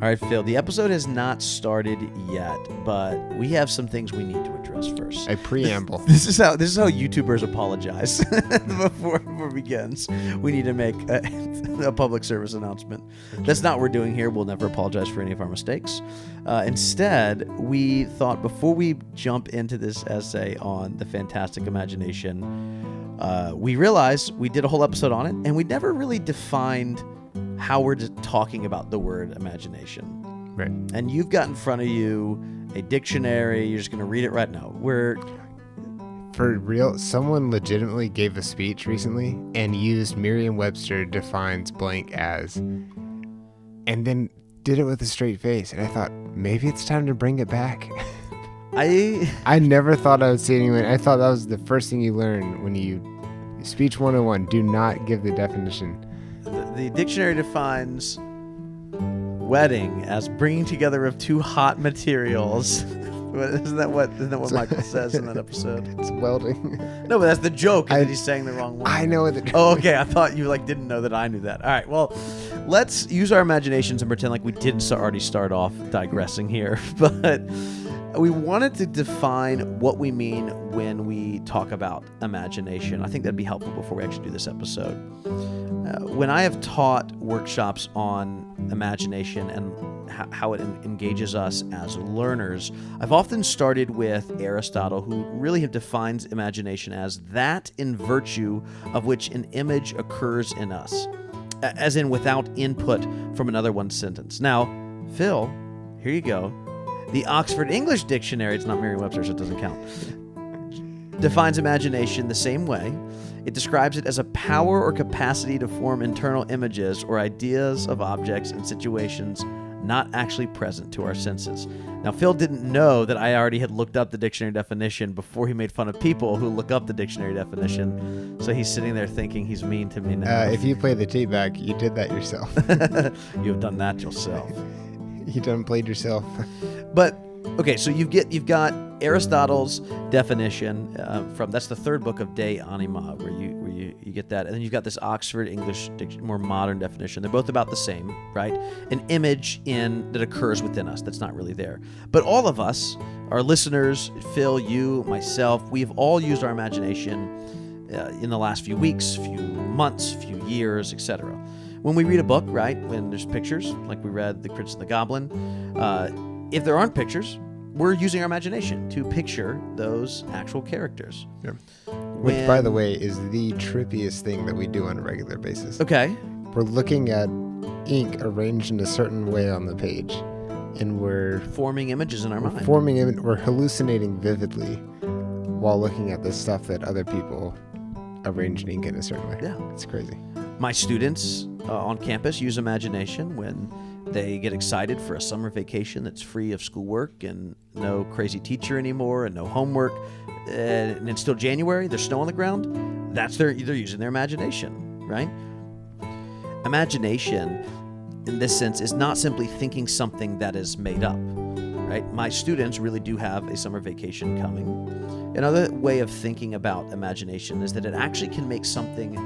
All right, Phil, the episode has not started yet, but we have some things we need to address first. A preamble. This is how YouTubers apologize before it begins. We need to make a public service announcement. That's not what we're doing here. We'll never apologize for any of our mistakes. Instead, we thought before we jump into this essay on the fantastic imagination, we realized we did a whole episode on it, and we never really defined how we're talking about the word imagination. Right. And you've got in front of you a dictionary. You're just going to read it right now. For real, someone legitimately gave a speech recently and used Merriam-Webster defines blank as, and then did it with a straight face. And I thought, maybe it's time to bring it back. I never thought I would see anyone. I thought that was the first thing you learn when you speech 101. Do not give the definition. The dictionary defines wedding as bringing together of two hot materials. Isn't that what Michael says in that episode? It's welding. No, but that's the joke. That he's saying the wrong one. I know what the joke. Oh, okay. I thought you didn't know that I knew that. All right. Well, let's use our imaginations and pretend like we didn't already start off digressing here. But we wanted to define what we mean when we talk about imagination. I think that'd be helpful before we actually do this episode. When I have taught workshops on imagination and how it engages us as learners, I've often started with Aristotle, who really defines imagination as that in virtue of which an image occurs in us, as in without input from another one's sentence. Now, Phil, here you go. The Oxford English Dictionary, it's not Merriam-Webster, so it doesn't count, defines imagination the same way. It describes it as a power or capacity to form internal images or ideas of objects and situations not actually present to our senses. Now, Phil didn't know that I already had looked up the dictionary definition before he made fun of people who look up the dictionary definition. So he's sitting there thinking he's mean to me now. If you play the tape back, you did that yourself. You've done that yourself. You done played yourself. But okay, so you've got Aristotle's definition from, that's the third book of De Anima, where you get that, and then you've got this Oxford English more modern definition. They're both about the same, right? An image that occurs within us that's not really there. But all of us, our listeners, Phil, you, myself, we've all used our imagination in the last few weeks, few months, few years, etc. When we read a book, right, when there's pictures, like we read The Prince and the Goblin, if there aren't pictures, we're using our imagination to picture those actual characters. Yeah. Which, by the way, is the trippiest thing that we do on a regular basis. Okay. We're looking at ink arranged in a certain way on the page, and we're forming images in our mind. We're hallucinating vividly while looking at the stuff that other people arrange in ink in a certain way. Yeah. It's crazy. My students on campus use imagination when they get excited for a summer vacation that's free of schoolwork and no crazy teacher anymore and no homework, and it's still January, there's snow on the ground. They're using their imagination, right? Imagination, in this sense, is not simply thinking something that is made up, right? My students really do have a summer vacation coming. Another way of thinking about imagination is that it actually can make something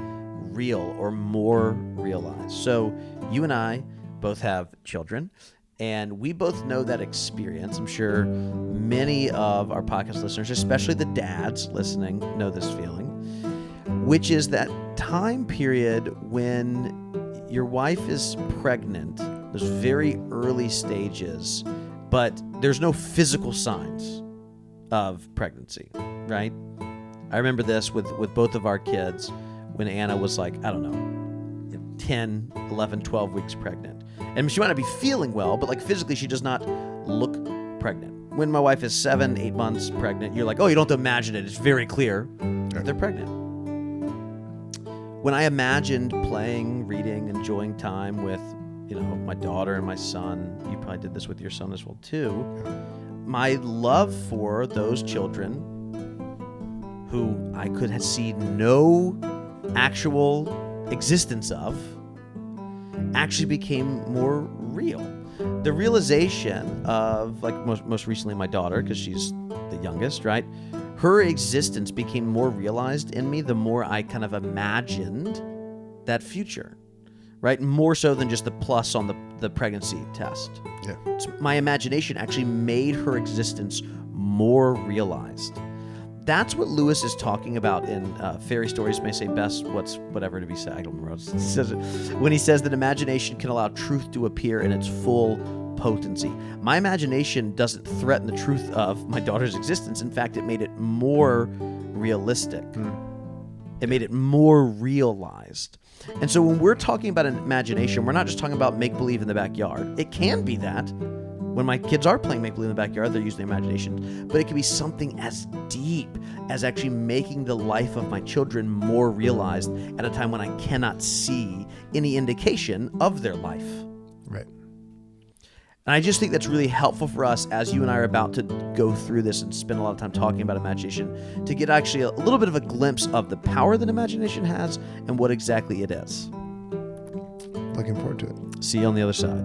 real or more realized. So you and I both have children, and we both know that experience. I'm sure many of our podcast listeners, especially the dads listening, know this feeling, which is that time period when your wife is pregnant, those very early stages, but there's no physical signs of pregnancy, right? I remember this with both of our kids when Anna was like, I don't know, 10, 11, 12 weeks pregnant. And she might not be feeling well, but like physically she does not look pregnant. When my wife is 7, 8 months pregnant, you're like, oh, you don't have to imagine it. It's very clear that they're pregnant. When I imagined playing, reading, enjoying time with, my daughter and my son, you probably did this with your son as well too, my love for those children who I could see no actual existence of actually became more real. The realization of, like most recently my daughter, because she's the youngest, right? Her existence became more realized in me the more I kind of imagined that future, right? More so than just the plus on the pregnancy test. Yeah. My imagination actually made her existence more realized. That's what Lewis is talking about in Fairy Stories May Say Best, whatever to be said. I don't remember what he says it. When he says that imagination can allow truth to appear in its full potency. My imagination doesn't threaten the truth of my daughter's existence. In fact, it made it more realistic. It made it more realized. And so when we're talking about an imagination, we're not just talking about make-believe in the backyard. It can be that. When my kids are playing make-believe in the backyard, they're using their imagination. But it can be something as deep as actually making the life of my children more realized at a time when I cannot see any indication of their life. Right. And I just think that's really helpful for us as you and I are about to go through this and spend a lot of time talking about imagination to get actually a little bit of a glimpse of the power that imagination has and what exactly it is. Looking forward to it. See you on the other side.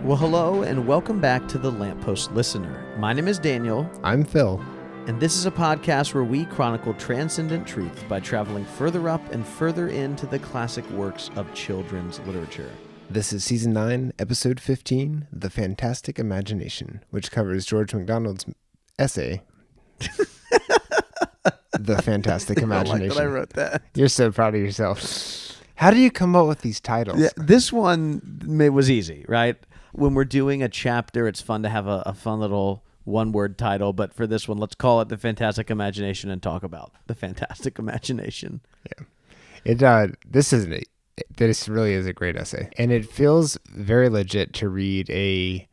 Well, hello, and welcome back to The Lamppost Listener. My name is Daniel. I'm Phil. And this is a podcast where we chronicle transcendent truth by traveling further up and further into the classic works of children's literature. This is Season 9, Episode 15, The Fantastic Imagination, which covers George MacDonald's essay, The Fantastic Imagination. I like that I wrote that. You're so proud of yourself. How do you come up with these titles? Yeah, this one was easy, right? When we're doing a chapter, it's fun to have a fun little one-word title, but for this one, let's call it The Fantastic Imagination and talk about the fantastic imagination. Yeah. This really is a great essay. And it feels very legit to read a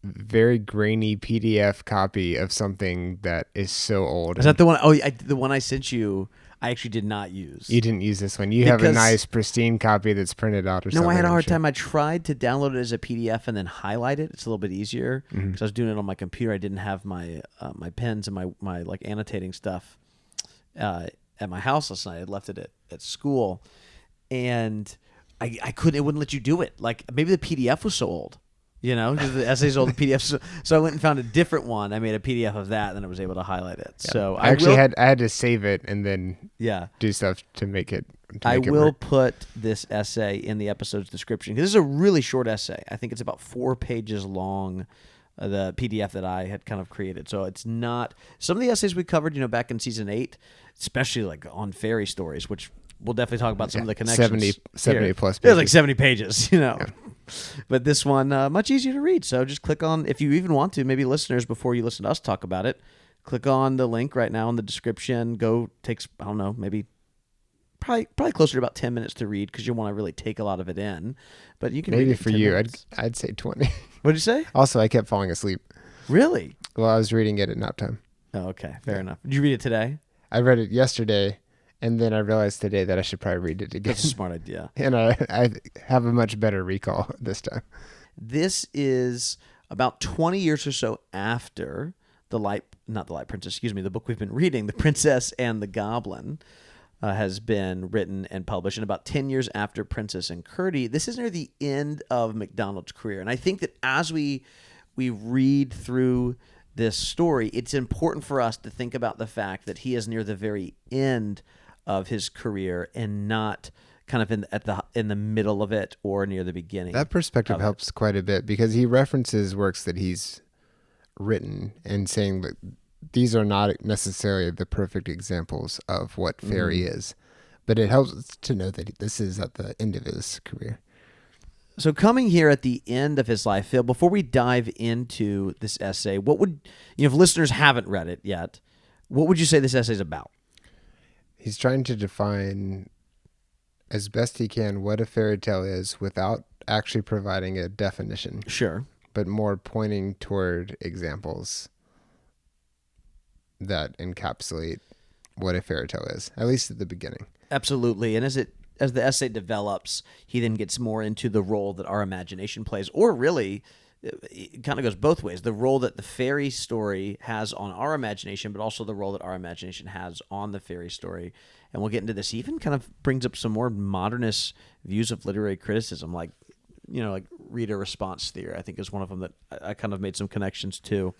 very grainy PDF copy of something that is so old. Is that the one? Oh, the one I sent you, I actually did not use. You didn't use this one. You have a nice, pristine copy that's printed out or something. No, I had a hard time. I tried to download it as a PDF and then highlight it. It's a little bit easier because I was doing it on my computer. I didn't have my my pens and my like annotating stuff at my house last night. I left it at school, and I couldn't. It wouldn't let you do it. Like maybe the PDF was so old. You know, because the essay's old PDFs. So I went and found a different one. I made a PDF of that, and then I was able to highlight it. Yeah. So I had to save it and then do stuff to make it. I will put this essay in the episode's description because this is a really short essay. I think it's about 4 pages long. The PDF that I had kind of created. So it's not some of the essays we covered, back in season 8, especially like on fairy stories, which we'll definitely talk about some of the connections. 70 plus pages. It was like 70 pages, Yeah. But this one, much easier to read. So just click on, if you even want to, maybe listeners, before you listen to us talk about it, click on the link right now in the description. Go, takes, I don't know, maybe probably closer to about 10 minutes to read because you want to really take a lot of it in. But you can maybe read it for you, I'd say 20. What'd you say? Also, I kept falling asleep. Really? Well, I was reading it at nap time. Oh, okay. Fair enough. Did you read it today? I read it yesterday. And then I realized today that I should probably read it again. That's a smart idea. And I have a much better recall this time. This is about 20 years or so after the book we've been reading, The Princess and the Goblin, has been written and published. And about 10 years after Princess and Curdie, this is near the end of MacDonald's career. And I think that as we read through this story, it's important for us to think about the fact that he is near the very end of his career and not kind of in the middle of it or near the beginning. That perspective helps quite a bit because he references works that he's written and saying that these are not necessarily the perfect examples of what fairy is, but it helps to know that this is at the end of his career. So coming here at the end of his life, Phil, before we dive into this essay, what would, if listeners haven't read it yet, what would you say this essay is about? He's trying to define as best he can what a fairy tale is without actually providing a definition. Sure. But more pointing toward examples that encapsulate what a fairy tale is, at least at the beginning. Absolutely. And as it as the essay develops, he then gets more into the role that our imagination plays, or really, it kind of goes both ways. The role that the fairy story has on our imagination, but also the role that our imagination has on the fairy story. And we'll get into this. He even kind of brings up some more modernist views of literary criticism, like reader response theory, I think is one of them that I kind of made some connections to.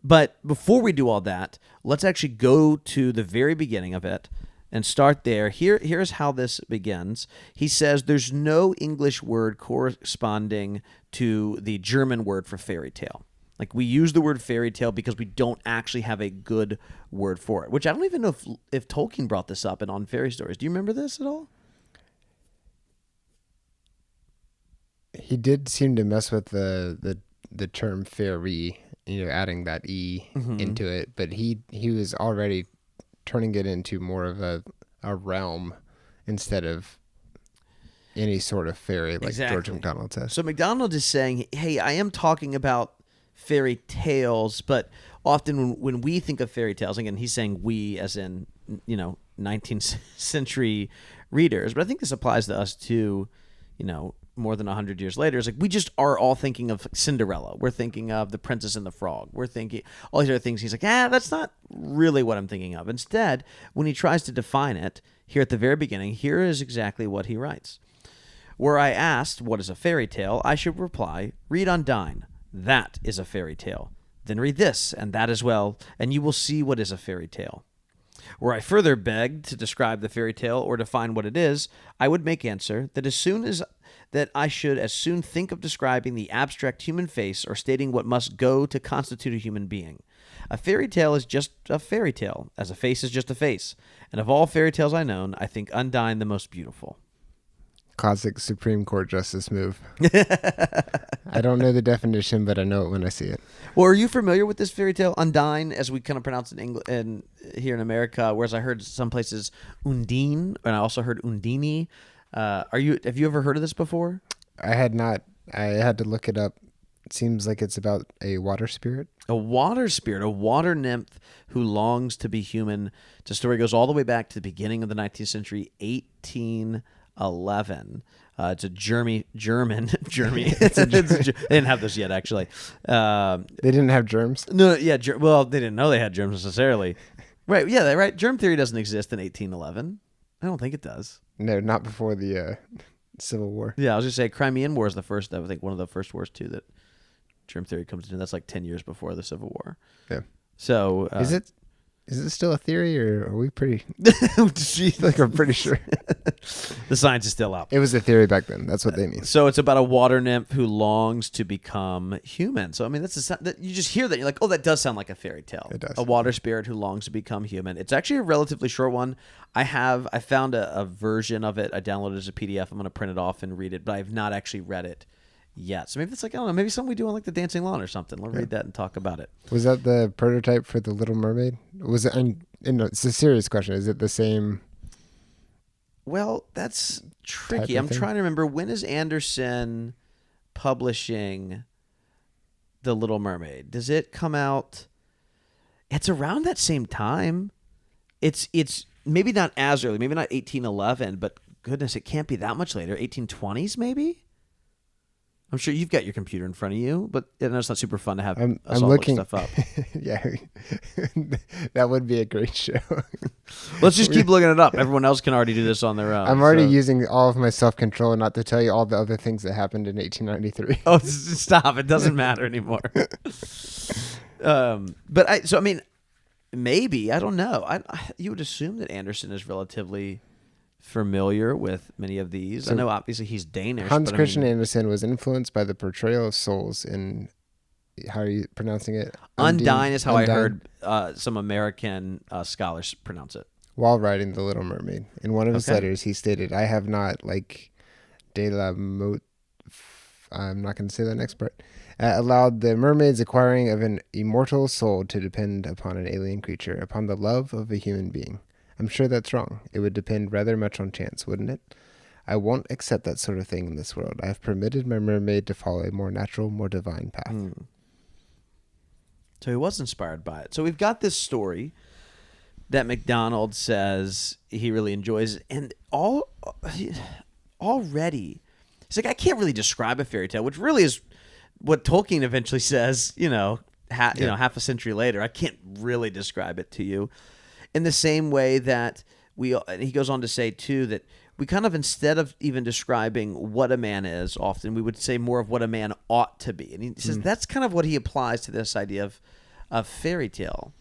But before we do all that, let's actually go to the very beginning of it and start there. Here's how this begins. He says there's no English word corresponding to the German word for fairy tale. Like, we use the word fairy tale because we don't actually have a good word for it, which I don't even know if Tolkien brought this up in On Fairy Stories. Do you remember this at all? He did seem to mess with the term fairy, adding that E into it, but he was already turning it into more of a realm instead of any sort of fairy, like Exactly. George MacDonald says. So MacDonald is saying, hey, I am talking about fairy tales, but often when we think of fairy tales, again, he's saying we as in, 19th century readers, but I think this applies to us too, more than 100 years later. It's like we just are all thinking of Cinderella. We're thinking of The Princess and the Frog. We're thinking all these other things. He's like, that's not really what I'm thinking of. Instead, when he tries to define it here at the very beginning, here is exactly what he writes. Were I asked, what is a fairy tale, I should reply, read Undine. That is a fairy tale. Then read this and that as well, and you will see what is a fairy tale. Were I further begged to describe the fairy tale or define what it is, I would make answer that I should as soon think of describing the abstract human face or stating what must go to constitute a human being. A fairy tale is just a fairy tale, as a face is just a face. And of all fairy tales I know, I think Undine the most beautiful. Classic Supreme Court justice move. I don't know the definition, but I know it when I see it. Well, are you familiar with this fairy tale, Undine, as we kind of pronounce it in English and here in America? Whereas I heard some places Undine, and I also heard Undini. Have you ever heard of this before? I had not. I had to look it up. It seems like it's about a water spirit. A water spirit, a water nymph who longs to be human. The story goes all the way back to the beginning of the 19th century, 1811. It's a German. They didn't have those yet, actually. They didn't have germs? No, yeah. Well, they didn't know they had germs necessarily. Right, yeah, right. Germ theory doesn't exist in 1811. I don't think it does. No, not before the Civil War. Yeah, I was going to say Crimean War is the first, I think one of the first wars, too, that germ theory comes in. That's like 10 years before the Civil War. Yeah. So... Is it still a theory, or are we pretty... like, I'm pretty sure. The science is still out. It was a theory back then. That's what they mean. So it's about a water nymph who longs to become human. So, I mean, you just hear that. You're like, oh, that does sound like a fairy tale. It does. A water spirit who longs to become human. It's actually a relatively short one. I found a version of it. I downloaded it as a PDF. I'm going to print it off and read it, but I have not actually read it yet. So maybe it's like, I don't know, maybe something we do on like the Dancing Lawn or something. Let's read that and talk about it. Was that the prototype for The Little Mermaid? Was it? It's a serious question. Is it the same? Well, that's tricky. I'm trying to remember, when is Anderson publishing The Little Mermaid? Does it come out? It's around that same time. It's maybe not as early, maybe not 1811, but goodness, it can't be that much later. 1820s, maybe. I'm sure you've got your computer in front of you, but I know it's not super fun to have us all looking stuff up. Yeah, that would be a great show. Let's just keep looking it up. Everyone else can already do this on their own. I'm already using all of my self-control not to tell you all the other things that happened in 1893. Oh, stop. It doesn't matter anymore. But I mean, maybe, I don't know. You would assume that Anderson is relatively familiar with many of these. So I know obviously he's Danish. Hans Christian Andersen was influenced by the portrayal of souls in, how are you pronouncing it? Undine is how I heard some American scholars pronounce it. While writing The Little Mermaid. In one of his letters, he stated, I have not, like de la Motte, I'm not going to say that next part, allowed the mermaid's acquiring of an immortal soul to depend upon an alien creature, upon the love of a human being. I'm sure that's wrong. It would depend rather much on chance, wouldn't it? I won't accept that sort of thing in this world. I have permitted my mermaid to follow a more natural, more divine path. So he was inspired by it. So we've got this story that MacDonald says he really enjoys, and already he's like, I can't really describe a fairy tale, which really is what Tolkien eventually says. Half a century later, I can't really describe it to you. In the same way that and he goes on to say too that we kind of, instead of even describing what a man is, often we would say more of what a man ought to be, and he says that's kind of what he applies to this idea of fairy tale.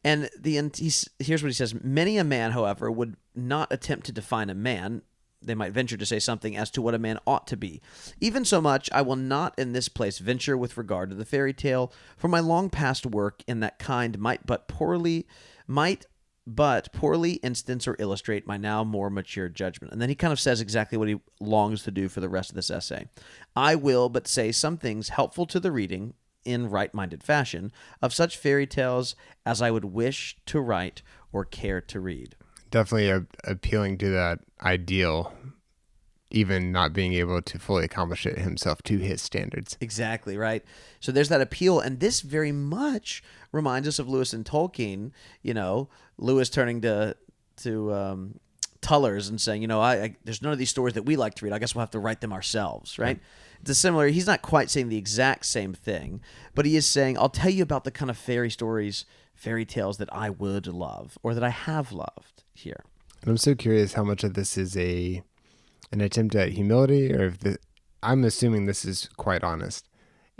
And here's what he says: many a man, however, would not attempt to define a man. They might venture to say something as to what a man ought to be. Even so much, I will not in this place venture with regard to the fairy tale, for my long past work in that kind might but poorly instance or illustrate my now more mature judgment. And then he kind of says exactly what he longs to do for the rest of this essay. I will but say some things helpful to the reading, in right-minded fashion, of such fairy tales as I would wish to write or care to read. Definitely appealing to that ideal, even not being able to fully accomplish it himself to his standards. Exactly, right? So there's that appeal, and this very much reminds us of Lewis and Tolkien. Lewis turning to Tullers and saying, there's none of these stories that we like to read. I guess we'll have to write them ourselves, right? It's a similar. He's not quite saying the exact same thing, but he is saying, I'll tell you about the kind of fairy tales that I would love, or that I have loved here. And I'm so curious how much of this is an attempt at humility, or I'm assuming this is quite honest.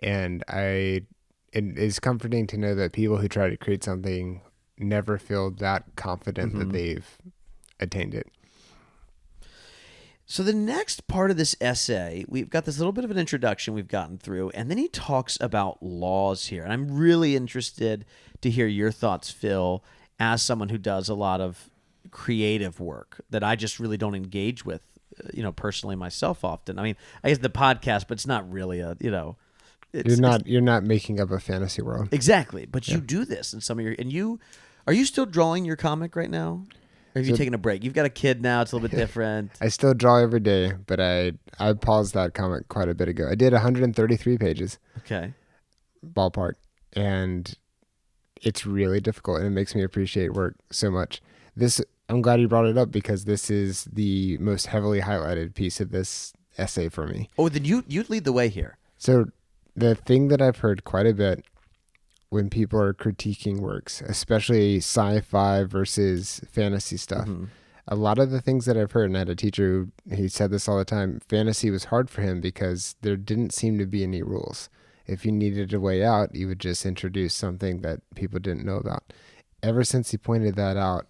And it is comforting to know that people who try to create something never feel that confident that they've attained it. So the next part of this essay, we've got this little bit of an introduction we've gotten through, and then he talks about laws here. And I'm really interested to hear your thoughts, Phil, as someone who does a lot of creative work that I just really don't engage with, personally myself often. I mean, I guess the podcast, but it's not really you're not making up a fantasy world. Exactly. But you do this in some of are you still drawing your comic right now? Or have you taken a break? You've got a kid now. It's a little bit different. I still draw every day, but I paused that comic quite a bit ago. I did 133 pages. Okay. Ballpark. And it's really difficult, and it makes me appreciate work so much. I'm glad you brought it up, because this is the most heavily highlighted piece of this essay for me. Oh, then you lead the way here. So the thing that I've heard quite a bit when people are critiquing works, especially sci-fi versus fantasy stuff, a lot of the things that I've heard, and I had a teacher he said this all the time, fantasy was hard for him because there didn't seem to be any rules. If you needed a way out, you would just introduce something that people didn't know about. Ever since he pointed that out,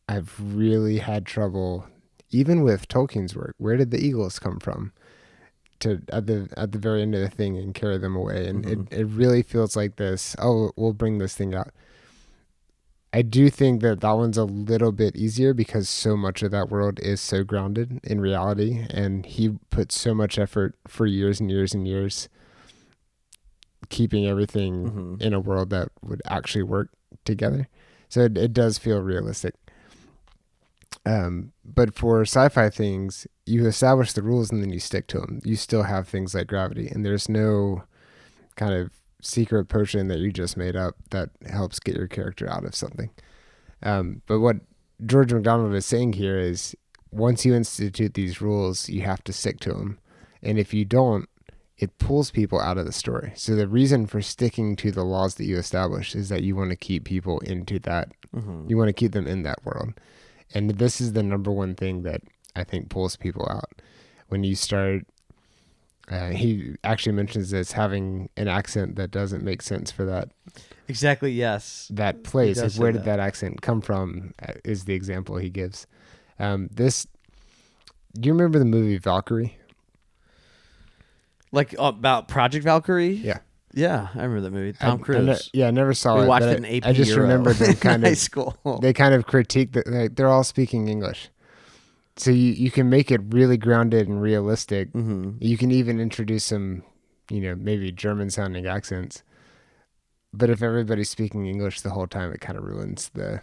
I've really had trouble, even with Tolkien's work. Where did the eagles come from? At the very end of the thing and carry them away. And it really feels like this, we'll bring this thing out. I do think that one's a little bit easier because so much of that world is so grounded in reality, and he put so much effort for years and years and years keeping everything in a world that would actually work together. So it does feel realistic. But for sci-fi things, you establish the rules and then you stick to them. You still have things like gravity, and there's no kind of secret potion that you just made up that helps get your character out of something. But what George MacDonald is saying here is, once you institute these rules, you have to stick to them. And if you don't, it pulls people out of the story. So the reason for sticking to the laws that you establish is that you want to keep people into that. You want to keep them in that world. And this is the number one thing that I think pulls people out. When you start, he actually mentions this, having an accent that doesn't make sense for that. Exactly, yes. That place, like, where did that accent come from, is the example he gives. Do you remember the movie Valkyrie? Like about Project Valkyrie? Yeah. Yeah, I remember that movie. Tom Cruise. I never saw it. We watched it in AP I just Euro remember them kind of high school. They kind of critique that, like, they're all speaking English, so you can make it really grounded and realistic. You can even introduce some, maybe German sounding accents. But if everybody's speaking English the whole time, it kind of ruins the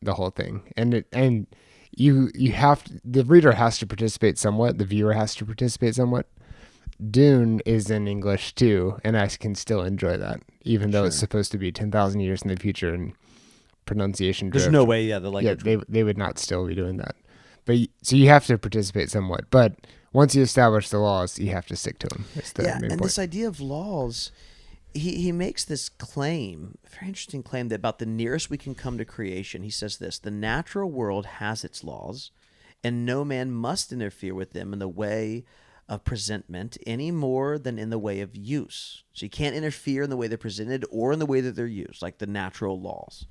whole thing. And you have to, the reader has to participate somewhat. The viewer has to participate somewhat. Dune is in English too, and I can still enjoy that, even though it's supposed to be 10,000 years in the future. And pronunciation There's drift. no way, the language. They would not still be doing that. But so you have to participate somewhat. But once you establish the laws, you have to stick to them. That's the main point. This idea of laws, he makes this claim, a very interesting claim, that about the nearest we can come to creation. He says this: the natural world has its laws, and no man must interfere with them in the way of presentment any more than in the way of use. So you can't interfere in the way they're presented or in the way that they're used, like the natural laws.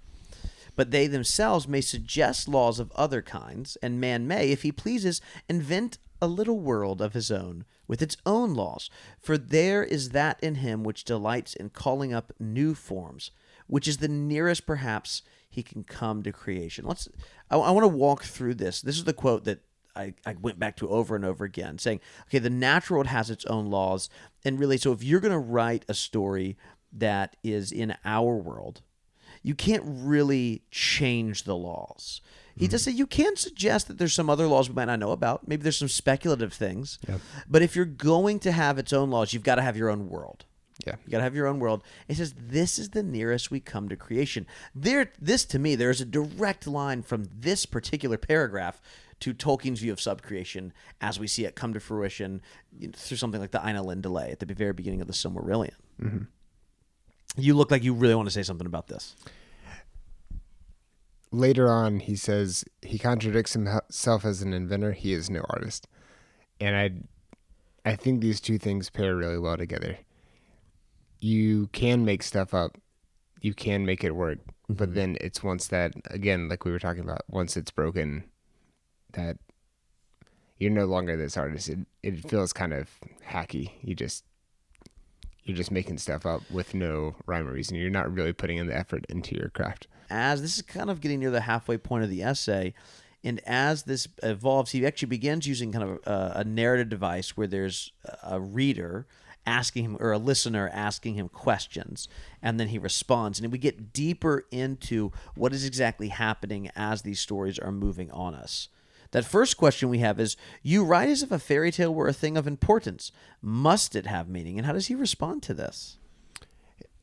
But they themselves may suggest laws of other kinds, and man may, if he pleases, invent a little world of his own with its own laws. For there is that in him which delights in calling up new forms, which is the nearest perhaps he can come to creation. I want to walk through this. This is the quote that I went back to over and over again, saying, okay, the natural world has its own laws. And really, so if you're going to write a story that is in our world, you can't really change the laws. He just said you can suggest that there's some other laws we might not know about. Maybe there's some speculative things. Yep. But if you're going to have its own laws, you've got to have your own world. Yeah. You got to have your own world. It says this is the nearest we come to creation. This to me, there's a direct line from this particular paragraph to Tolkien's view of subcreation as we see it come to fruition through something like the Ainulin delay at the very beginning of the Silmarillion. Mm-hmm. You look like you really want to say something about this. Later on, he says he contradicts himself as an inventor. He is no artist. And I think these two things pair really well together. You can make stuff up. You can make it work. Mm-hmm. But then it's once that, again, like we were talking about, once it's broken, that you're no longer this artist. It feels kind of hacky. You're just making stuff up with no rhyme or reason. You're not really putting in the effort into your craft. As this is kind of getting near the halfway point of the essay, and as this evolves, he actually begins using kind of a narrative device where there's a reader asking him, or a listener asking him questions, and then he responds. And we get deeper into what is exactly happening as these stories are moving on us. That first question we have is, you write as if a fairy tale were a thing of importance. Must it have meaning? And how does he respond to this?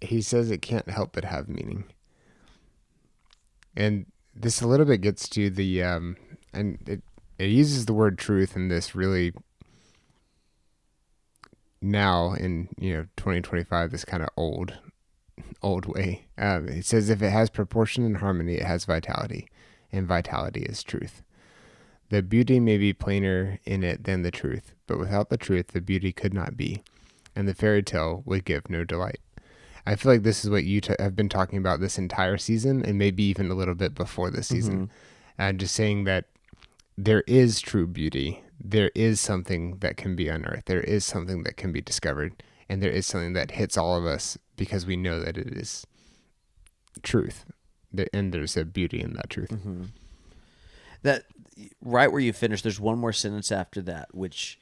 He says it can't help but have meaning. And this a little bit gets to the, and it uses the word truth in this really now in, 2025, this kind of old way. It says if it has proportion and harmony, it has vitality, and vitality is truth. The beauty may be plainer in it than the truth, but without the truth, the beauty could not be, and the fairy tale would give no delight. I feel like this is what you have been talking about this entire season, and maybe even a little bit before this season. And just saying that there is true beauty. There is something that can be unearthed. There is something that can be discovered. And there is something that hits all of us because we know that it is truth. And there's a beauty in that truth. Mm-hmm. That right where you finish, there's one more sentence after that, which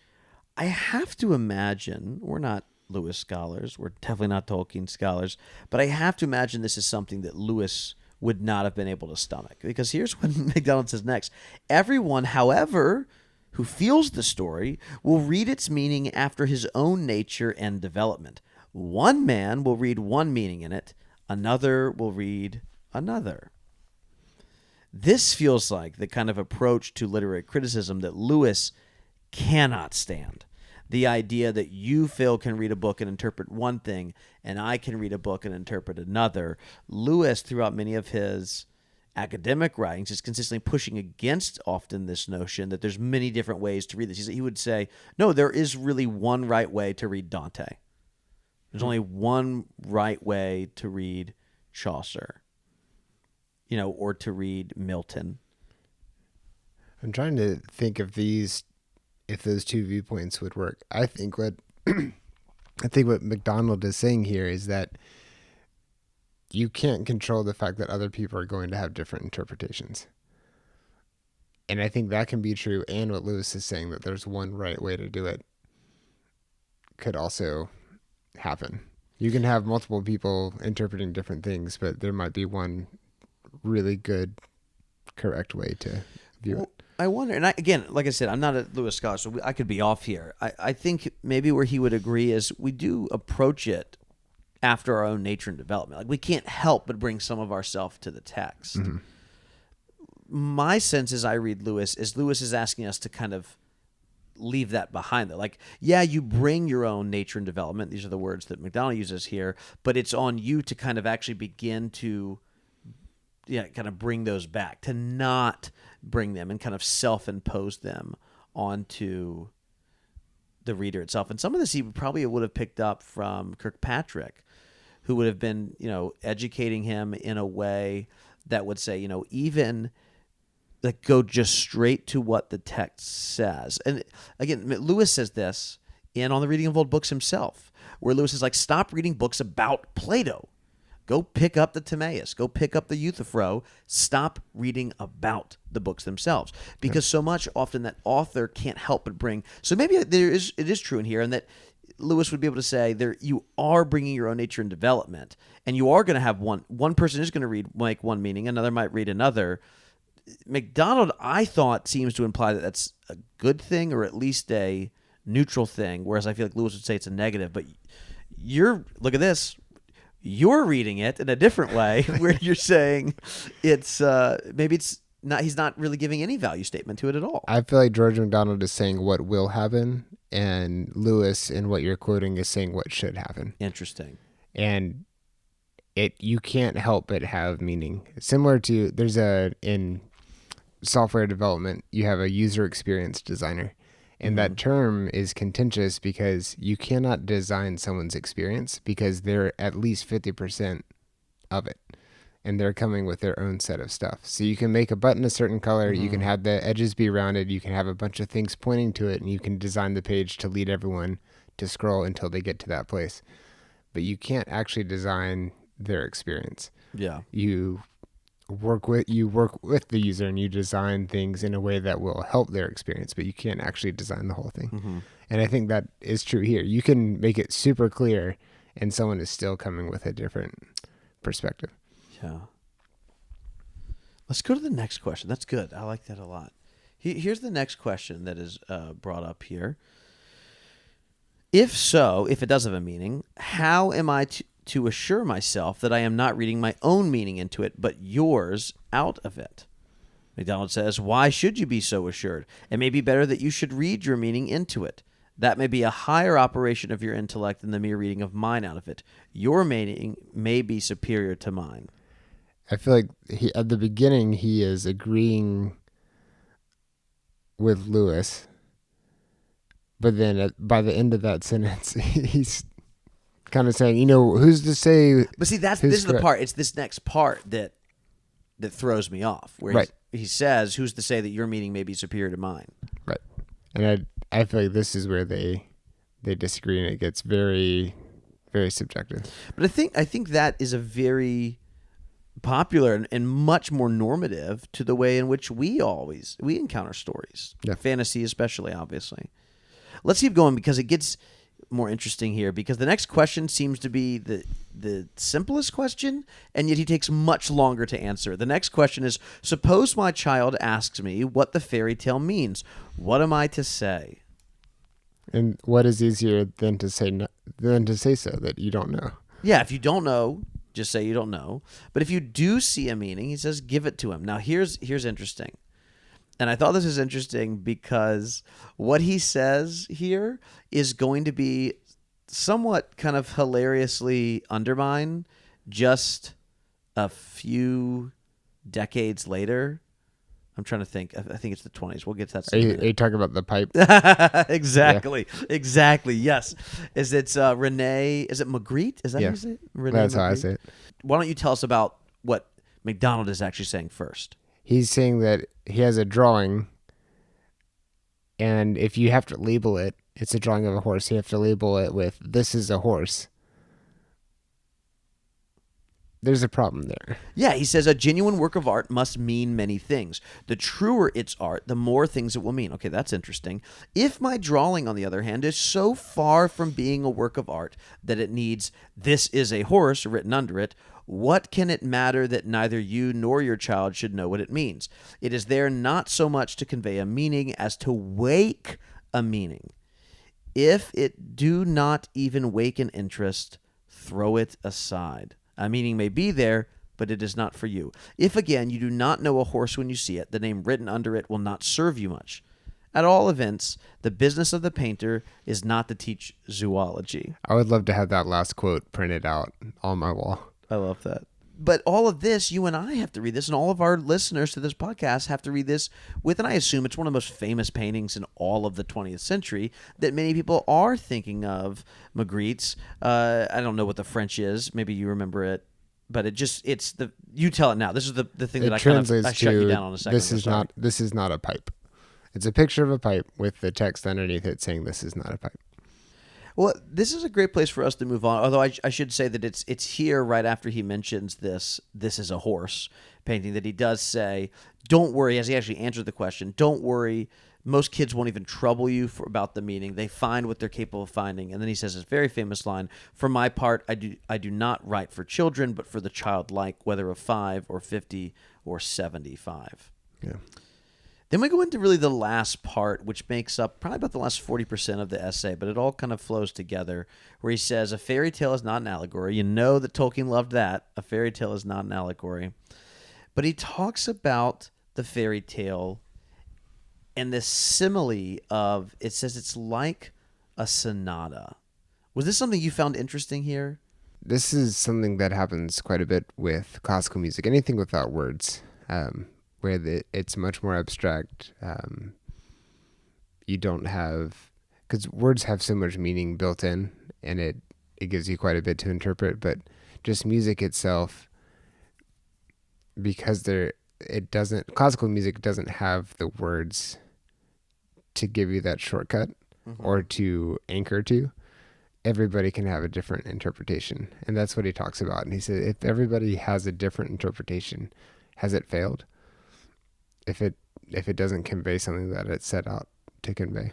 I have to imagine, we're not Lewis scholars, we're definitely not Tolkien scholars, but I have to imagine this is something that Lewis would not have been able to stomach. Because here's what MacDonald says next. Everyone, however, who feels the story will read its meaning after his own nature and development. One man will read one meaning in it, another will read another. This feels like the kind of approach to literary criticism that Lewis cannot stand. The idea that you, Phil, can read a book and interpret one thing, and I can read a book and interpret another. Lewis, throughout many of his academic writings, is consistently pushing against often this notion that there's many different ways to read this. He would say, no, there is really one right way to read Dante. There's only one right way to read Chaucer, or to read Milton. I'm trying to think of if those two viewpoints would work. I think what MacDonald is saying here is that you can't control the fact that other people are going to have different interpretations. And I think that can be true. And what Lewis is saying, that there's one right way to do it, could also happen. You can have multiple people interpreting different things, but there might be one really good, correct way to view it. I wonder, and again, like I said, I'm not a Lewis scholar, so I could be off here. I think maybe where he would agree is we do approach it after our own nature and development. Like we can't help but bring some of ourselves to the text. Mm-hmm. My sense as I read Lewis is asking us to kind of leave that behind though. Like, yeah, you bring your own nature and development. These are the words that MacDonald uses here, but it's on you to kind of actually begin to kind of bring those back, to not bring them and kind of self-impose them onto the reader itself. And some of this he probably would have picked up from Kirkpatrick, who would have been, educating him in a way that would say, even like go just straight to what the text says. And again, Lewis says this On the Reading of Old Books himself, where Lewis is like, stop reading books about Plato. Go pick up the Timaeus. Go pick up the Euthyphro. Stop reading about the books themselves. Because so much often that author can't help but bring. So maybe it is true in here, and that Lewis would be able to say you are bringing your own nature and development, and you are going to have one person is going to read like one meaning, another might read another. MacDonald, I thought, seems to imply that that's a good thing or at least a neutral thing, whereas I feel like Lewis would say it's a negative. But look at this. You're reading it in a different way, where you're saying it's maybe it's not. He's not really giving any value statement to it at all. I feel like George MacDonald is saying what will happen, and Lewis, in what you're quoting, is saying what should happen. Interesting. And you can't help but have meaning. Similar to in software development, you have a user experience designer. And that term is contentious because you cannot design someone's experience because they're at least 50% of it. And they're coming with their own set of stuff. So you can make a button a certain color. You can have the edges be rounded. You can have a bunch of things pointing to it. And you can design the page to lead everyone to scroll until they get to that place. But you can't actually design their experience. Yeah. You work with the user and you design things in a way that will help their experience, but you can't actually design the whole thing. And I think that is true here. You can make it super clear and someone is still coming with a different perspective. Yeah. Let's go to the next question. That's good. I like that a lot. Here's the next question that is brought up here. If it does have a meaning, how am I to assure myself that I am not reading my own meaning into it, but yours out of it? MacDonald says, why should you be so assured? It may be better that you should read your meaning into it. That may be a higher operation of your intellect than the mere reading of mine out of it. Your meaning may be superior to mine. I feel like at the beginning he is agreeing with Lewis, but then by the end of that sentence, he's kind of saying, who's to say? But see, this is the part. It's this next part that throws me off, where he says, "Who's to say that your meaning may be superior to mine?" Right, and I feel like this is where they disagree, and it gets very, very subjective. But I think that is a very popular and much more normative to the way in which we encounter stories, fantasy especially, obviously. Let's keep going because it gets more interesting here, because the next question seems to be the simplest question, and yet he takes much longer to answer. The next question is, suppose my child asks me what the fairy tale means. What am I to say? And what is easier than to say so that you don't know? Yeah, if you don't know, just say you don't know. But if you do see a meaning, he says, give it to him. Now, here's interesting. And I thought this was interesting because what he says here is going to be somewhat kind of hilariously undermined just a few decades later. I'm trying to think. I think it's the 20s. We'll get to that. Are you talking about the pipe? Exactly. Yeah. Exactly. Yes. Is it Renee? Is it Magritte? Is that how you say it? Renee That's Magritte? how I say it. Why don't you tell us about what MacDonald is actually saying first? He's saying that he has a drawing, and if you have to label it, it's a drawing of a horse. You have to label it with, this is a horse. There's a problem there. Yeah, he says a genuine work of art must mean many things. The truer its art, the more things it will mean. Okay, that's interesting. If my drawing, on the other hand, is so far from being a work of art that it needs, this is a horse written under it, what can it matter that neither you nor your child should know what it means? It is there not so much to convey a meaning as to wake a meaning. If it do not even wake an interest, throw it aside. A meaning may be there, but it is not for you. If again you do not know a horse when you see it, the name written under it will not serve you much. At all events, the business of the painter is not to teach zoology. I would love to have that last quote printed out on my wall. I love that. But all of this, you and I have to read this, and all of our listeners to this podcast have to read this with, and I assume it's one of the most famous paintings in all of the 20th century that many people are thinking of, Magritte's. I don't know what the French is. Maybe you remember it. But you tell it now. This is the thing that I shut you down on a second. This is not a pipe. It's a picture of a pipe with the text underneath it saying this is not a pipe. Well, this is a great place for us to move on. Although I should say that it's here right after he mentions this is a horse painting that he does say, don't worry, as he actually answered the question, don't worry. Most kids won't even trouble you about the meaning. They find what they're capable of finding. And then he says this very famous line, for my part, I do not write for children, but for the childlike, whether of 5 or 50 or 75. Yeah. Then we go into really the last part, which makes up probably about the last 40% of the essay, but it all kind of flows together, where he says, a fairy tale is not an allegory. You know that Tolkien loved that. A fairy tale is not an allegory. But he talks about the fairy tale and this simile of, it says it's like a sonata. Was this something you found interesting here? This is something that happens quite a bit with classical music, anything without words. Where it's much more abstract. You don't have, because words have so much meaning built in, and it gives you quite a bit to interpret. But just music itself, because classical music doesn't have the words to give you that shortcut or to anchor to. Everybody can have a different interpretation, and that's what he talks about. And he said, if everybody has a different interpretation, has it failed? If it doesn't convey something that it set out to convey.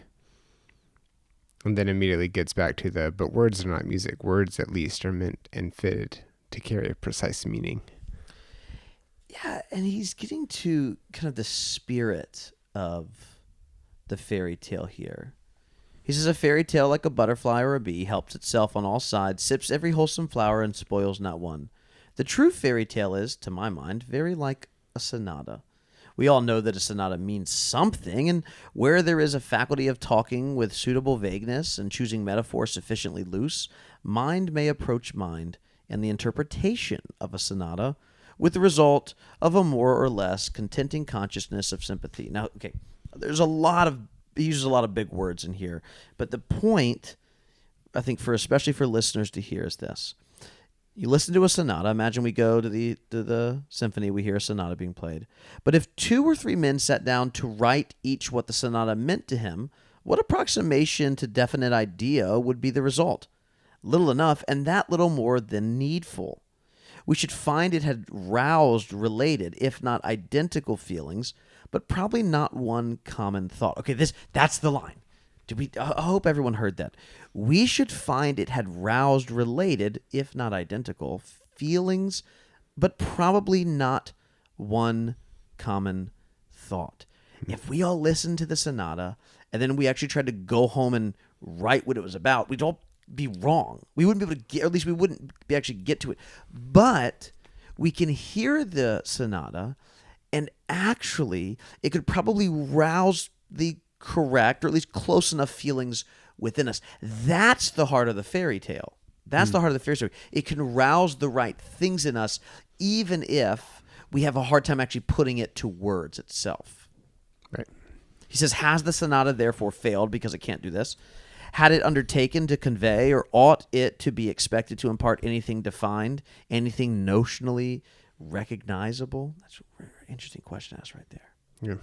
And then immediately gets back to but words are not music. Words at least are meant and fitted to carry a precise meaning. Yeah, and he's getting to kind of the spirit of the fairy tale here. He says, a fairy tale like a butterfly or a bee helps itself on all sides, sips every wholesome flower, and spoils not one. The true fairy tale is, to my mind, very like a sonata. We all know that a sonata means something, and where there is a faculty of talking with suitable vagueness and choosing metaphors sufficiently loose, mind may approach mind, and the interpretation of a sonata with the result of a more or less contenting consciousness of sympathy. Now, okay, he uses a lot of big words in here, but the point, I think, especially for listeners to hear is this. You listen to a sonata. Imagine we go to the symphony. We hear a sonata being played. But if 2 or 3 men sat down to write each what the sonata meant to him, what approximation to definite idea would be the result? Little enough, and that little more than needful. We should find it had roused related, if not identical feelings, but probably not one common thought. Okay, that's the line. I hope everyone heard that. We should find it had roused related, if not identical, feelings, but probably not one common thought. If we all listened to the sonata and then we actually tried to go home and write what it was about, we'd all be wrong. We wouldn't be able to get, or at least we wouldn't actually get to it. But we can hear the sonata, and actually it could probably rouse the correct, or at least close enough feelings within us. That's the heart of the fairy tale. That's the heart of the fairy story. It can rouse the right things in us, even if we have a hard time actually putting it to words itself. Right. He says, has the sonata therefore failed because it can't do this? Had it undertaken to convey, or ought it to be expected to impart anything defined, anything notionally recognizable? That's a very interesting question to ask right there. Yeah.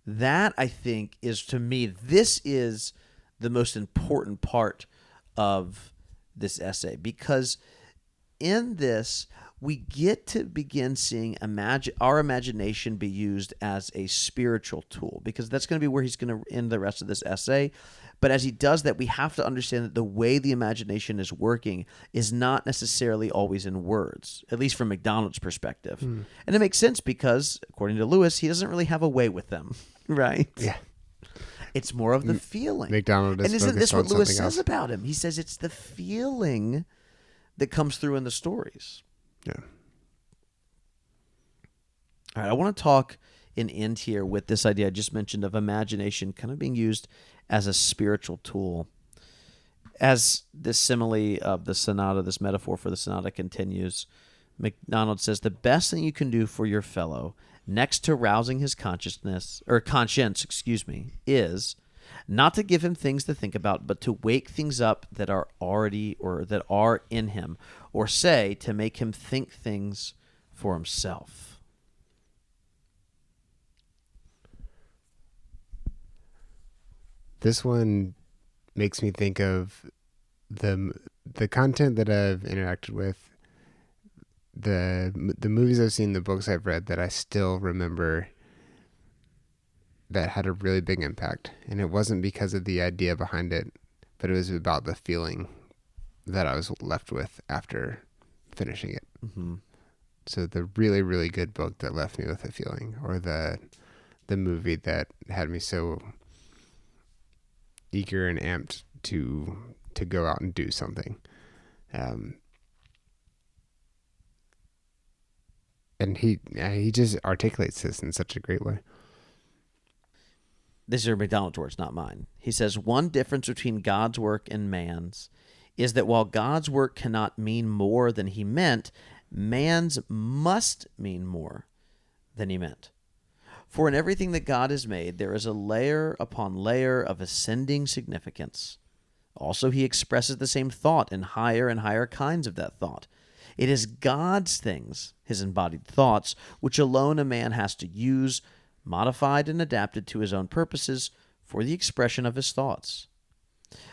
That, I think, is, to me, this is the most important part of this essay, because in this, we get to begin seeing our imagination be used as a spiritual tool, because that's going to be where he's going to end the rest of this essay. But as he does that, we have to understand that the way the imagination is working is not necessarily always in words, at least from MacDonald's perspective. And it makes sense because, according to Lewis, he doesn't really have a way with them, right? Yeah. It's more of the feeling. MacDonald is And isn't this focused on what Lewis something says else. about him? He says it's the feeling that comes through in the stories. Yeah. All right, I want to talk and end here with this idea I just mentioned of imagination kind of being used as a spiritual tool. As this simile of the sonata, this metaphor for the sonata continues, MacDonald says the best thing you can do for your fellow, next to rousing his conscience, is not to give him things to think about, but to wake things up that are already or that are in him, or say to make him think things for himself. This one makes me think of the content that I've interacted with, the movies I've seen, the books I've read that I still remember that had a really big impact. And it wasn't because of the idea behind it, but it was about the feeling that I was left with after finishing it. Mm-hmm. So the really, really good book that left me with a feeling, or the movie that had me so eager and amped to go out and do something. And he just articulates this in such a great way. These are MacDonald's words, not mine. He says, one difference between God's work and man's is that while God's work cannot mean more than he meant, man's must mean more than he meant. For in everything that God has made, there is a layer upon layer of ascending significance. Also, he expresses the same thought in higher and higher kinds of that thought. It is God's things, his embodied thoughts, which alone a man has to use, modified and adapted to his own purposes for the expression of his thoughts.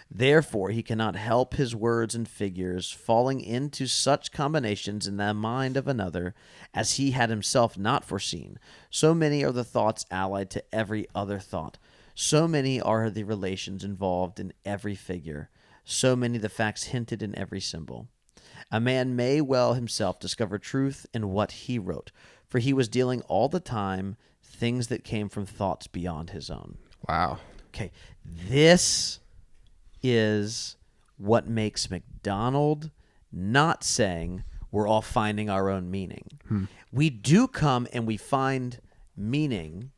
Therefore, he cannot help his words and figures falling into such combinations in the mind of another as he had himself not foreseen. So many are the thoughts allied to every other thought. So many are the relations involved in every figure. So many the facts hinted in every symbol. A man may well himself discover truth in what he wrote, for he was dealing all the time things that came from thoughts beyond his own. Wow. Okay, this is what makes MacDonald not saying we're all finding our own meaning. We do come and we find meaning,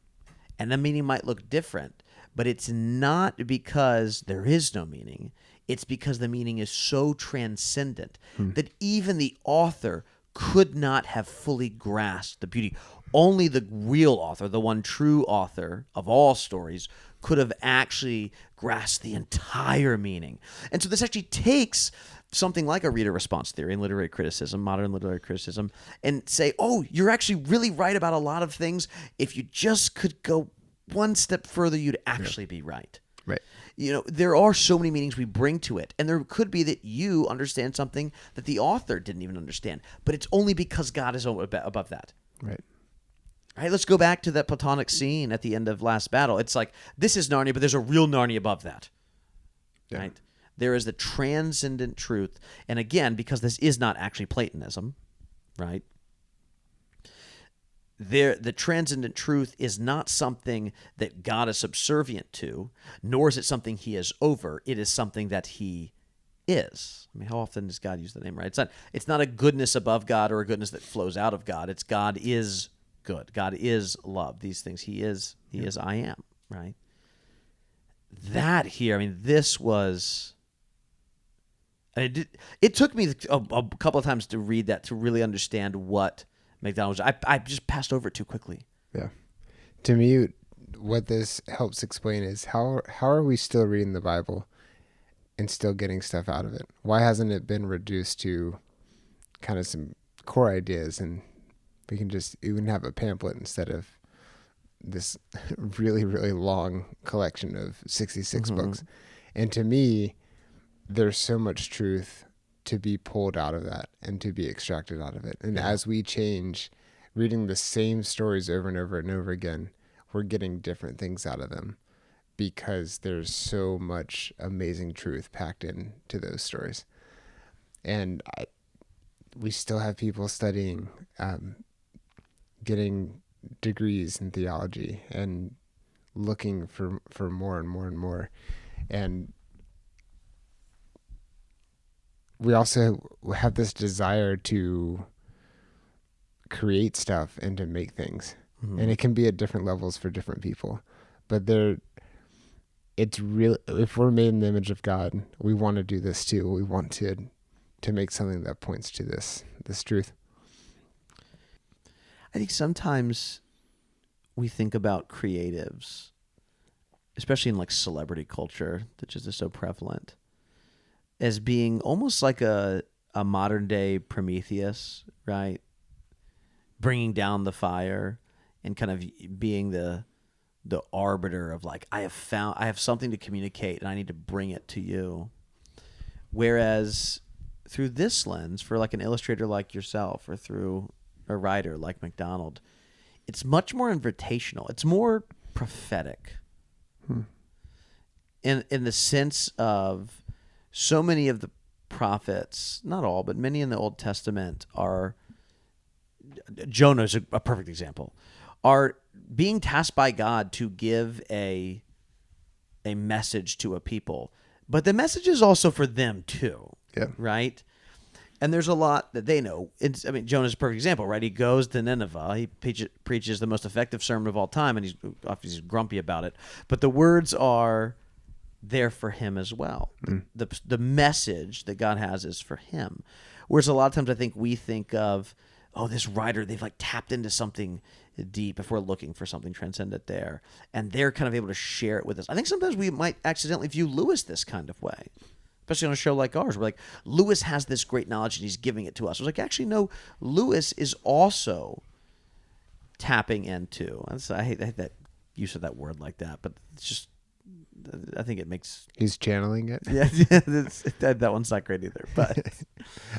and the meaning might look different, but it's not because there is no meaning. It's because the meaning is so transcendent that even the author could not have fully grasped the beauty. Only the real author, the one true author of all stories, could have actually grasped the entire meaning. And so this actually takes something like a reader response theory in literary criticism, modern literary criticism, and say, oh, you're actually really right about a lot of things. If you just could go one step further, you'd actually be right. Right. You know, there are so many meanings we bring to it, and there could be that you understand something that the author didn't even understand, but it's only because God is above that. Right. All right, let's go back to that Platonic scene at the end of Last Battle. It's like, this is Narnia, but there's a real Narnia above that. Yeah. Right? There is the transcendent truth. And again, because this is not actually Platonism, right? The transcendent truth is not something that God is subservient to, nor is it something he is over. It is something that he is. I mean, how often does God use the name, right? It's not a goodness above God or a goodness that flows out of God. It's God is good. God is love. These things he is I am, right? That here, I mean, this was... It took me a couple of times to read that to really understand what MacDonald was. I just passed over it too quickly. Yeah. To me, what this helps explain is how are we still reading the Bible and still getting stuff out of it? Why hasn't it been reduced to kind of some core ideas, and we can just even have a pamphlet instead of this really, really long collection of 66 books? And to me, there's so much truth to be pulled out of that and to be extracted out of it. And as we change, reading the same stories over and over and over again, we're getting different things out of them because there's so much amazing truth packed into those stories. And we still have people studying, getting degrees in theology and looking for more and more and more. And we also have this desire to create stuff and to make things. Mm-hmm. And it can be at different levels for different people. But it's real. If we're made in the image of God, we want to do this too. We want to make something that points to this truth. I think sometimes we think about creatives, especially in like celebrity culture, which is just so prevalent, as being almost like a modern day Prometheus, right? Bringing down the fire and kind of being the arbiter of like, I have something to communicate and I need to bring it to you. Whereas through this lens, for like an illustrator like yourself or through a writer like MacDonald, it's much more invitational. It's more prophetic. In the sense of so many of the prophets, not all, but many in the Old Testament are, Jonah's a perfect example, are being tasked by God to give a message to a people. But the message is also for them too. Yeah. Right? And there's a lot that they know. Jonah's a perfect example, right? He goes to Nineveh. He preaches the most effective sermon of all time, and he's grumpy about it. But the words are there for him as well. The message that God has is for him. Whereas a lot of times I think we think of, oh, this writer, they've like tapped into something deep if we're looking for something transcendent there. And they're kind of able to share it with us. I think sometimes we might accidentally view Lewis this kind of way. Especially on a show like ours, we're like, Lewis has this great knowledge and he's giving it to us. It's like, actually, no, Lewis is also tapping into. I hate that use of that word like that, but it's just, I think it makes. He's channeling it. Yeah, that one's not great either. But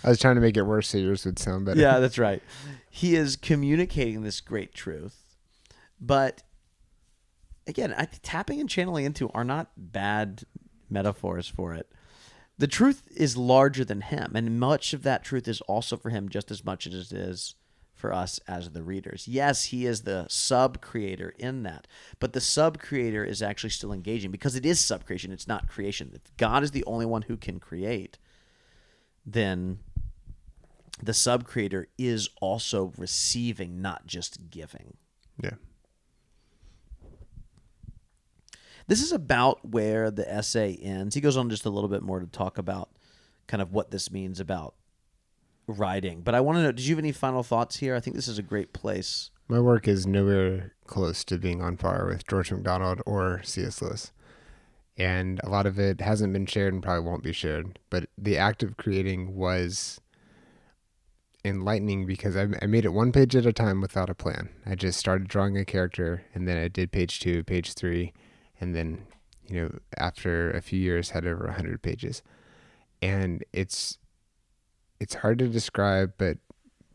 I was trying to make it worse so yours would sound better. Yeah, that's right. He is communicating this great truth, but again, tapping and channeling into are not bad metaphors for it. The truth is larger than him, and much of that truth is also for him just as much as it is for us as the readers. Yes, he is the sub-creator in that, but the sub-creator is actually still engaging because it is sub-creation, it's not creation. If God is the only one who can create, then the sub-creator is also receiving, not just giving. Yeah. This is about where the essay ends. He goes on just a little bit more to talk about kind of what this means about writing. But I want to know, did you have any final thoughts here? I think this is a great place. My work is nowhere close to being on par with George MacDonald or C.S. Lewis. And a lot of it hasn't been shared and probably won't be shared. But the act of creating was enlightening because I made it one page at a time without a plan. I just started drawing a character, and then I did page 2, page 3, and then, after a few years had over 100 pages. And it's hard to describe, but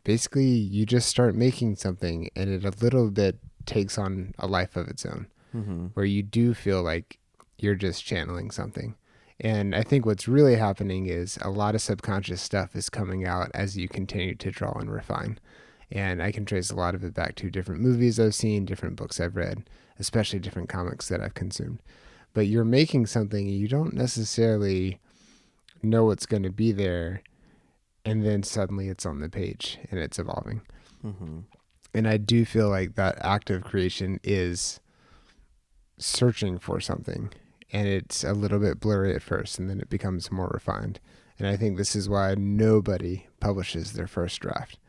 basically you just start making something and it a little bit takes on a life of its own, where you do feel like you're just channeling something. And I think what's really happening is a lot of subconscious stuff is coming out as you continue to draw and refine. And I can trace a lot of it back to different movies I've seen, different books I've read, especially different comics that I've consumed. But you're making something you don't necessarily know what's going to be there, and then suddenly it's on the page and it's evolving. And I do feel like that act of creation is searching for something, and it's a little bit blurry at first, and then it becomes more refined. And I think this is why nobody publishes their first draft.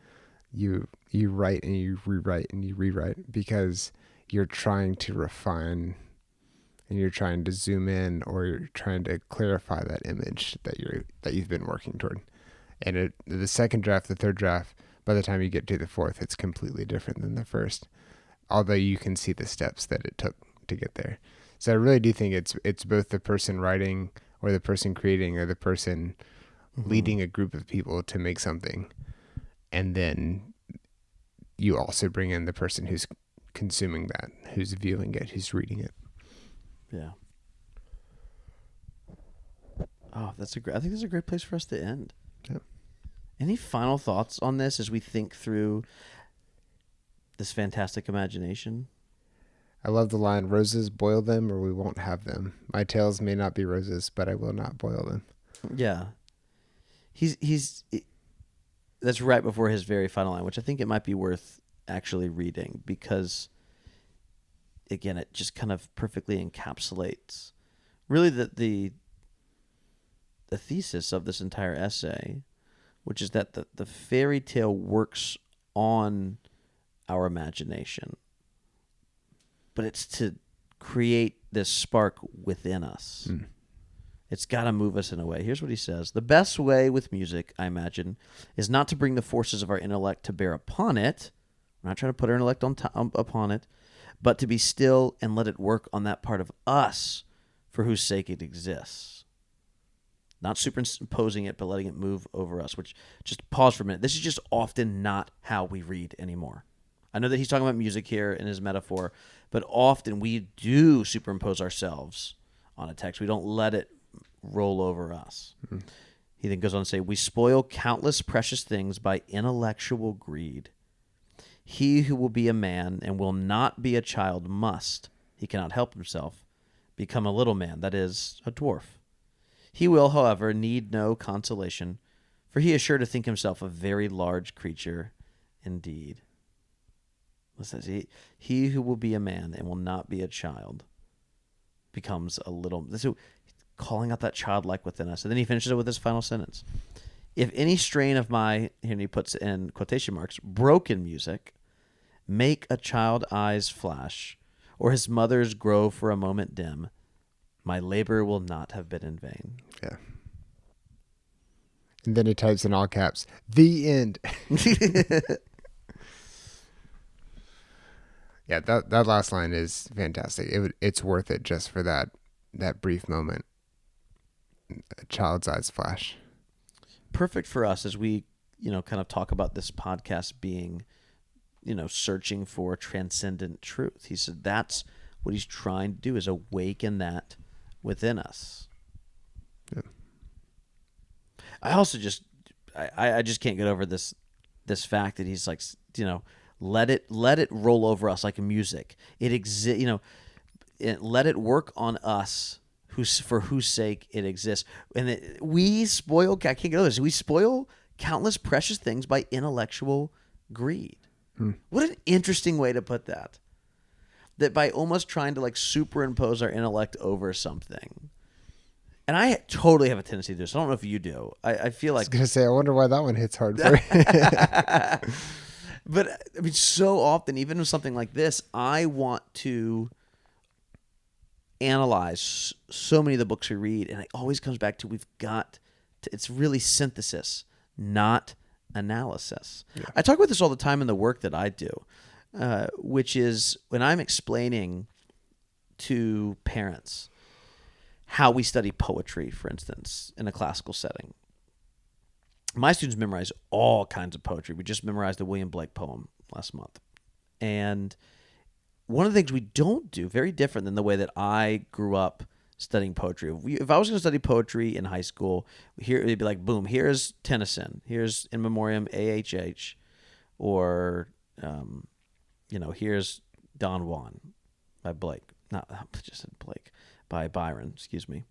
You write and you rewrite and you rewrite because you're trying to refine and you're trying to zoom in, or you're trying to clarify that image that you've been working toward. And the second draft, the third draft, by the time you get to the fourth, it's completely different than the first, although you can see the steps that it took to get there. So I really do think it's both the person writing or the person creating or the person leading a group of people to make something. And then you also bring in the person who's consuming that, who's viewing it, who's reading it. Yeah. Oh, I think this is a great place for us to end. Yep. Any final thoughts on this as we think through this fantastic imagination? I love the line, "Roses, boil them or we won't have them. My tales may not be roses, but I will not boil them." Yeah. That's right before his very final line, which I think it might be worth actually reading because, again, it just kind of perfectly encapsulates really the thesis of this entire essay, which is that the fairy tale works on our imagination, but it's to create this spark within us. It's got to move us in a way. Here's what he says. The best way with music, I imagine, is not to bring the forces of our intellect to bear upon it. We're not trying to put our intellect upon it, but to be still and let it work on that part of us for whose sake it exists. Not superimposing it, but letting it move over us, which, just pause for a minute. This is just often not how we read anymore. I know that he's talking about music here in his metaphor, but often we do superimpose ourselves on a text. We don't let it roll over us. He then goes on to say, we spoil countless precious things by intellectual greed. He who will be a man and will not be a child must, he cannot help himself, become a little man, that is, a dwarf. He will, however, need no consolation, for he is sure to think himself a very large creature indeed. Listen, he who will be a man and will not be a child becomes a little... So, calling out that childlike within us. And then he finishes it with this final sentence. If any strain of my, here he puts in quotation marks, broken music, make a child eyes flash, or his mother's grow for a moment dim, my labor will not have been in vain. Yeah. And then he types in all caps, "The end." Yeah, that last line is fantastic. It's worth it just for that brief moment. A child's eyes flash. Perfect for us as we, kind of talk about this podcast being, searching for transcendent truth. He said that's what he's trying to do, is awaken that within us. Yeah. I also just can't get over this fact that he's like, let it roll over us like music. It let it work on us. For whose sake it exists. And we spoil, I can't get over this, we spoil countless precious things by intellectual greed. What an interesting way to put that. That by almost trying to superimpose our intellect over something. And I totally have a tendency to do this. I don't know if you do. I feel like... I was going to say, I wonder why that one hits hard for you. But I mean, so often, even with something like this, I want to analyze so many of the books we read, and it always comes back to it's really synthesis, not analysis. Yeah. I talk about this all the time in the work that I do, which is when I'm explaining to parents how we study poetry, for instance, in a classical setting. My students memorize all kinds of poetry. We just memorized the William Blake poem last month. And one of the things we don't do, very different than the way that I grew up studying poetry. If I was going to study poetry in high school, here it'd be like, boom, here's Tennyson, here's In Memoriam AHH, or, here's Don Juan by Blake. Not just said Blake, by Byron, excuse me.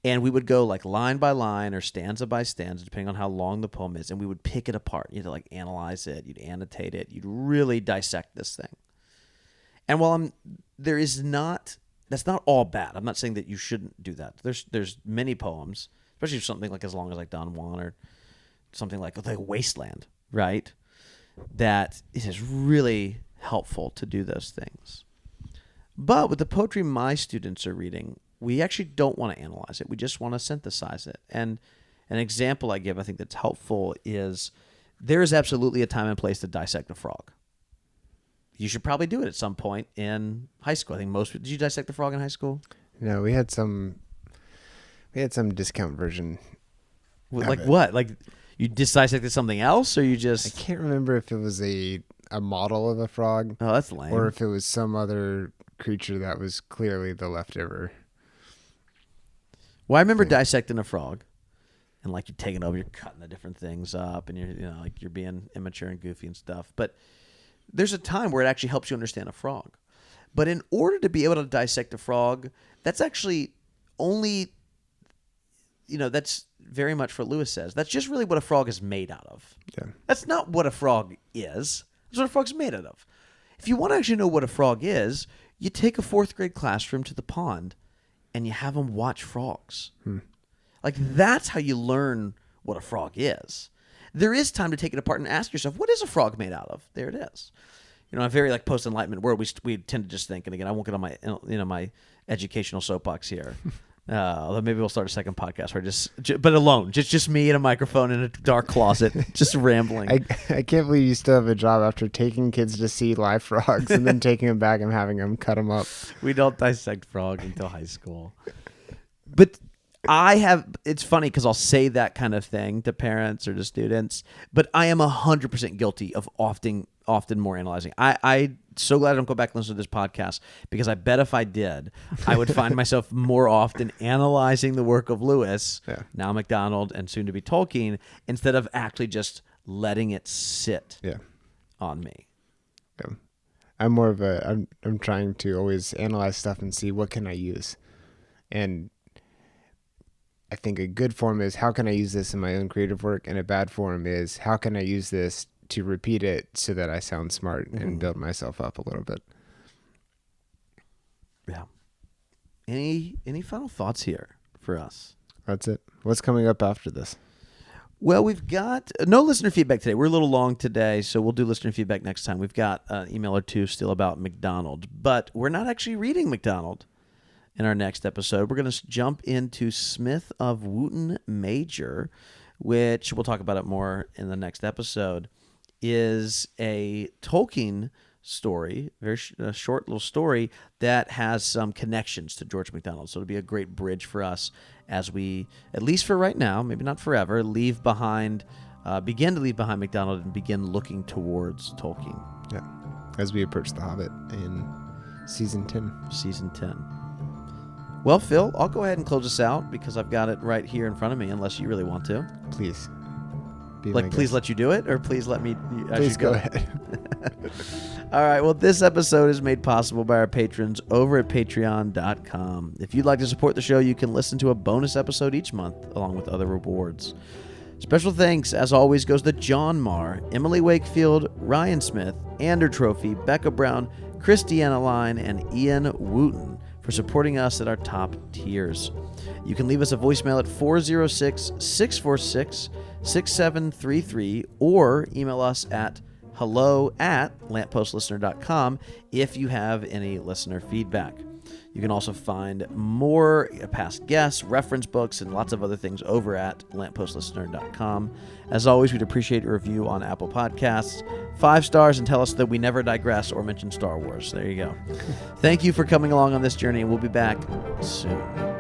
And we would go line by line or stanza by stanza, depending on how long the poem is, and we would pick it apart. You'd analyze it, you'd annotate it, you'd really dissect this thing. And while that's not all bad. I'm not saying that you shouldn't do that. There's many poems, especially something as long as Don Juan or something like Wasteland, right? That it is really helpful to do those things. But with the poetry my students are reading, we actually don't want to analyze it. We just want to synthesize it. And an example I give, I think that's helpful, is there is absolutely a time and place to dissect a frog. You should probably do it at some point in high school. I think did you dissect the frog in high school? No, we had some discount version. What? You dissected something else, or you just... I can't remember if it was a model of a frog. Oh, that's lame. Or if it was some other creature that was clearly the leftover. Well, I remember dissecting a frog, and you're taking over, you're cutting the different things up, and you're being immature and goofy and stuff. But there's a time where it actually helps you understand a frog. But in order to be able to dissect a frog, that's actually only, that's very much what Lewis says. That's just really what a frog is made out of. Yeah. That's not what a frog is. That's what a frog's made out of. If you want to actually know what a frog is, you take a 4th grade classroom to the pond and you have them watch frogs. Like, that's how you learn what a frog is. There is time to take it apart and ask yourself, what is a frog made out of? There it is. In a very post-enlightenment world, we tend to just think, and again, I won't get on my my educational soapbox here. Although maybe we'll start a second podcast where but alone, just me and a microphone in a dark closet, just rambling. I can't believe you still have a job after taking kids to see live frogs and then taking them back and having them cut them up. We don't dissect frogs until high school. But it's funny because I'll say that kind of thing to parents or to students, but I am 100% guilty of often more analyzing. I so glad I don't go back and listen to this podcast, because I bet if I did, I would find myself more often analyzing the work of Lewis, now MacDonald, and soon to be Tolkien, instead of actually just letting it sit on me. Yeah. I'm more of I'm trying to always analyze stuff and see what can I use. And I think a good form is, how can I use this in my own creative work? And a bad form is, how can I use this to repeat it so that I sound smart and build myself up a little bit. Yeah. Any final thoughts here for us? That's it. What's coming up after this? Well, we've got no listener feedback today. We're a little long today, so we'll do listener feedback next time. We've got an email or two still about MacDonald, but we're not actually reading MacDonald in our next episode. We're going to jump into Smith of Wootton Major, which we'll talk about it more in the next episode, is a Tolkien story, very short little story that has some connections to George MacDonald. So it'll be a great bridge for us as we, at least for right now, maybe not forever, begin to leave behind MacDonald and begin looking towards Tolkien. Yeah, as we approach The Hobbit in season 10. Season 10. Well, Phil, I'll go ahead and close us out because I've got it right here in front of me, unless you really want to. Please. Please let you do it, or please let me... Please go ahead. All right, well, this episode is made possible by our patrons over at patreon.com. If you'd like to support the show, you can listen to a bonus episode each month, along with other rewards. Special thanks, as always, goes to John Marr, Emily Wakefield, Ryan Smith, Andrew Trophy, Becca Brown, Christiana Line, and Ian Wooten for supporting us at our top tiers. You can leave us a voicemail at 406-646-6733 or email us at hello@lamppostlistener.com if you have any listener feedback. You can also find more past guests, reference books, and lots of other things over at lamppostlistener.com. As always, we'd appreciate a review on Apple Podcasts. 5 stars, and tell us that we never digress or mention Star Wars. There you go. Thank you for coming along on this journey, and we'll be back soon.